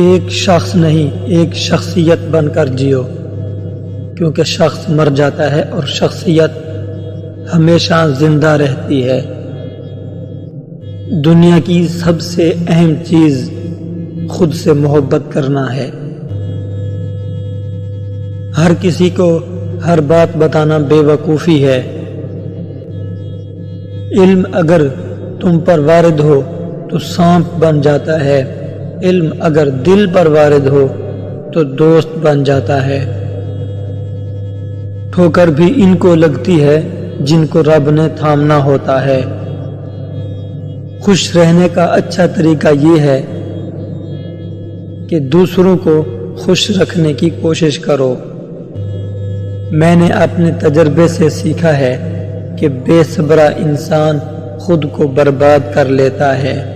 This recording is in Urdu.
ایک شخص نہیں، ایک شخصیت بن کر جیو، کیونکہ شخص مر جاتا ہے اور شخصیت ہمیشہ زندہ رہتی ہے۔ دنیا کی سب سے اہم چیز خود سے محبت کرنا ہے۔ ہر کسی کو ہر بات بتانا بے وقوفی ہے۔ علم اگر تم پر وارد ہو تو سانپ بن جاتا ہے، علم اگر دل پر وارد ہو تو دوست بن جاتا ہے۔ ٹھوکر بھی ان کو لگتی ہے جن کو رب نے تھامنا ہوتا ہے۔ خوش رہنے کا اچھا طریقہ یہ ہے کہ دوسروں کو خوش رکھنے کی کوشش کرو۔ میں نے اپنے تجربے سے سیکھا ہے کہ بے صبرا انسان خود کو برباد کر لیتا ہے۔